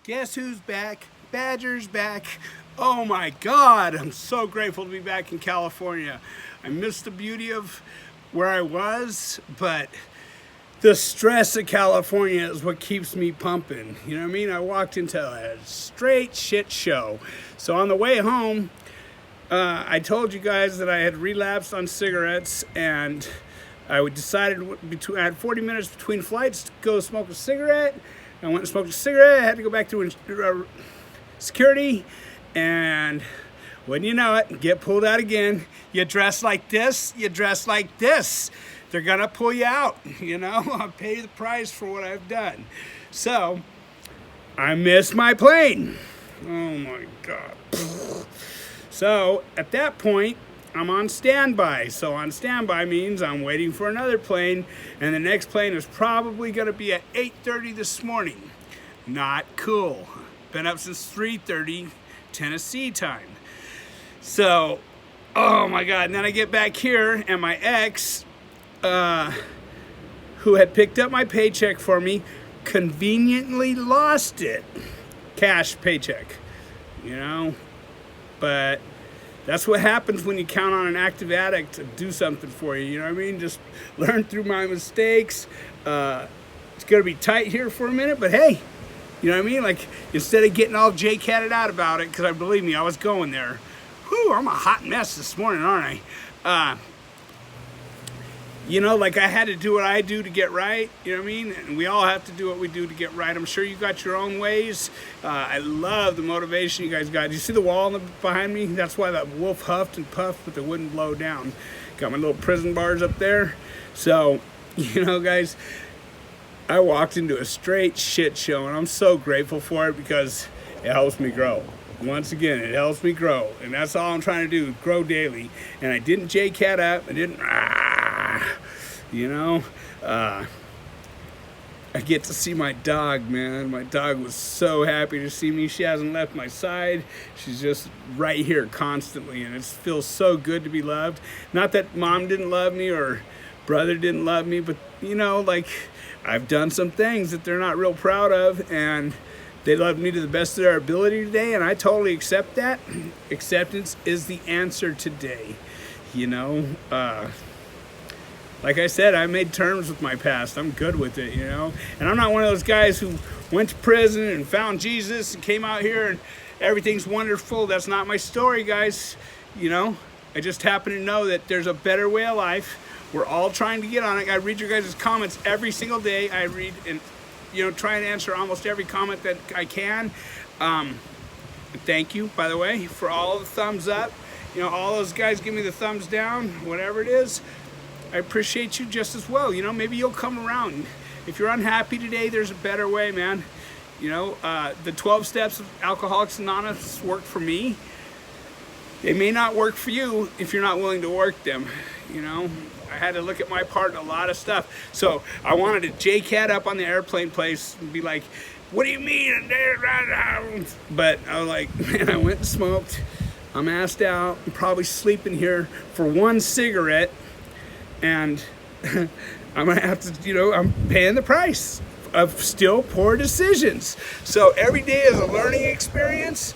Guess who's back? Badger's back. Oh my God, I'm so grateful to be back in California. I missed the beauty of where I was, but the stress of California is what keeps me pumping. You know what I mean? I walked into a straight shit show. So on the way home, I told you guys that I had relapsed on cigarettes, and I decided I had 40 minutes between flights to go smoke a cigarette. I went and smoked a cigarette. I had to go back through security, and wouldn't you know it, get pulled out again. You dress like this, you dress like this. They're gonna pull you out, you know? I'll pay the price for what I've done. So, I missed my plane. Oh my God. So, at that point, I'm on standby. So on standby means I'm waiting for another plane, and the next plane is probably gonna be at 8:30 this morning. Not cool. Been up since 3:30 Tennessee time. So, oh my God, and then I get back here, and my ex, who had picked up my paycheck for me, conveniently lost it. Cash paycheck, you know? But that's what happens when you count on an active addict to do something for you, you know what I mean? Just learn through my mistakes. It's gonna be tight here for a minute, but hey, you know what I mean? Like, instead of getting all J-catted out about it, because believe me, I was going there. Whew, I'm a hot mess this morning, aren't I? You know, like I had to do what I do to get right, you know what I mean? And we all have to do what we do to get right. I'm sure you got your own ways. I love the motivation you guys got. Do you see the wall behind me? That's why that wolf huffed and puffed, but they wouldn't blow down. Got my little prison bars up there. So, you know, guys, I walked into a straight shit show, and I'm so grateful for it because it helps me grow. Once again, it helps me grow, and that's all I'm trying to do, grow daily. And I didn't J-cat up, I didn't, you know, I get to see my dog, man. My dog was so happy to see me. She hasn't left my side. She's just right here constantly, and it feels so good to be loved. Not that mom didn't love me or brother didn't love me, but, you know, like, I've done some things that they're not real proud of, and they loved me to the best of their ability today, and I totally accept that. Acceptance is the answer today, you know. Like I said, I made terms with my past. I'm good with it, you know. And I'm not one of those guys who went to prison and found Jesus and came out here and everything's wonderful. That's not my story, guys. You know, I just happen to know that there's a better way of life. We're all trying to get on it. I read your guys' comments every single day. I read and, you know, try and answer almost every comment that I can. Thank you, by the way, for all the thumbs up. You know, all those guys give me the thumbs down, whatever it is. I appreciate you just as well. You know, maybe you'll come around. If you're unhappy today, there's a better way, man. You know, the 12 steps of Alcoholics Anonymous work for me. They may not work for you if you're not willing to work them, you know. I had to look at my part in a lot of stuff. So I wanted to J-cat up on the airplane place and be like, what do you mean? But I was like, man, I went and smoked. I'm assed out. I'm probably sleeping here for one cigarette. And I'm gonna have to, you know, I'm paying the price of still poor decisions. So every day is a learning experience.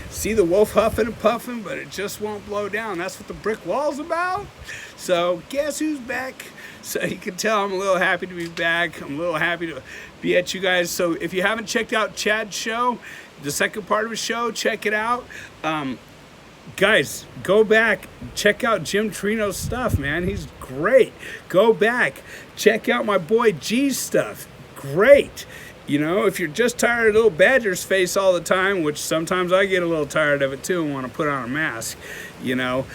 See the wolf huffing and puffing, but it just won't blow down. That's what the brick wall's about. So guess who's back? So you can tell I'm a little happy to be back. I'm a little happy to be at you guys. So if you haven't checked out Chad's show, the second part of his show, check it out. Guys, go back, check out Jim Trino's stuff, man. He's great. Go back, check out my boy G's stuff. Great. You know, if you're just tired of little Badger's face all the time, which sometimes I get a little tired of it too and want to put on a mask, you know,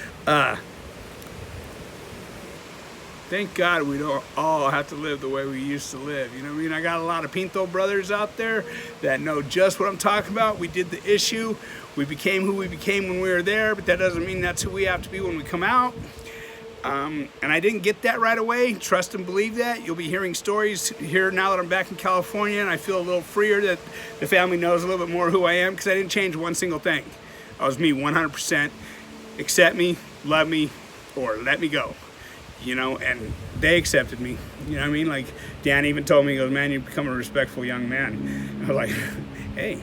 thank God we don't all have to live the way we used to live. You know what I mean? I got a lot of Pinto brothers out there that know just what I'm talking about. We did the issue. We became who we became when we were there, but that doesn't mean that's who we have to be when we come out. And I didn't get that right away. Trust and believe that. You'll be hearing stories here now that I'm back in California, and I feel a little freer that the family knows a little bit more who I am, because I didn't change one single thing. I was me 100%. Accept me, love me, or let me go. You know, and they accepted me. You know what I mean? Like, Dan even told me, he goes, man, you've become a respectful young man. And I was like, hey,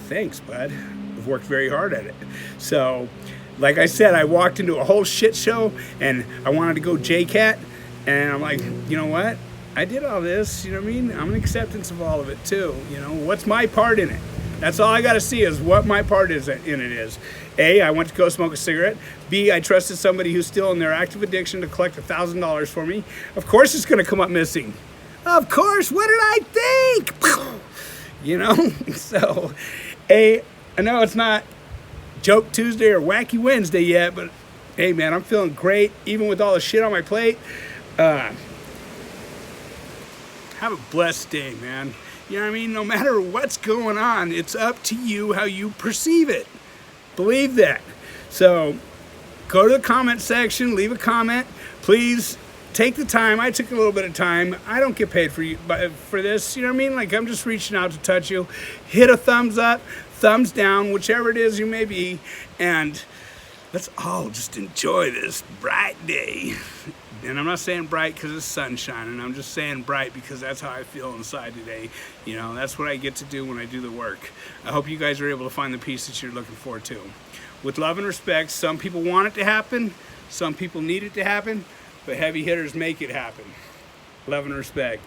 thanks, bud. I've worked very hard at it. So, like I said, I walked into a whole shit show, and I wanted to go JCAT, and I'm like, you know what? I did all this, you know what I mean? I'm an acceptance of all of it too. You know, what's my part in it? That's all I got to see is what my part is in it is. A, I went to go smoke a cigarette. B, I trusted somebody who's still in their active addiction to collect $1,000 for me. Of course it's going to come up missing. Of course, what did I think? You know? So, A, I know it's not Joke Tuesday or Wacky Wednesday yet, but hey man, I'm feeling great, even with all the shit on my plate. Have a blessed day, man. You know what I mean? No matter what's going on, it's up to you how you perceive it. Believe that. So go to the comment section, leave a comment. Please take the time. I took a little bit of time. I don't get paid for this. You know what I mean? Like, I'm just reaching out to touch you. Hit a thumbs up, thumbs down, whichever it is you may be. And let's all just enjoy this bright day. And I'm not saying bright because it's sunshine, and I'm just saying bright because that's how I feel inside today. You know, that's what I get to do when I do the work. I hope you guys are able to find the peace that you're looking for too. With love and respect, some people want it to happen, some people need it to happen, but heavy hitters make it happen. Love and respect.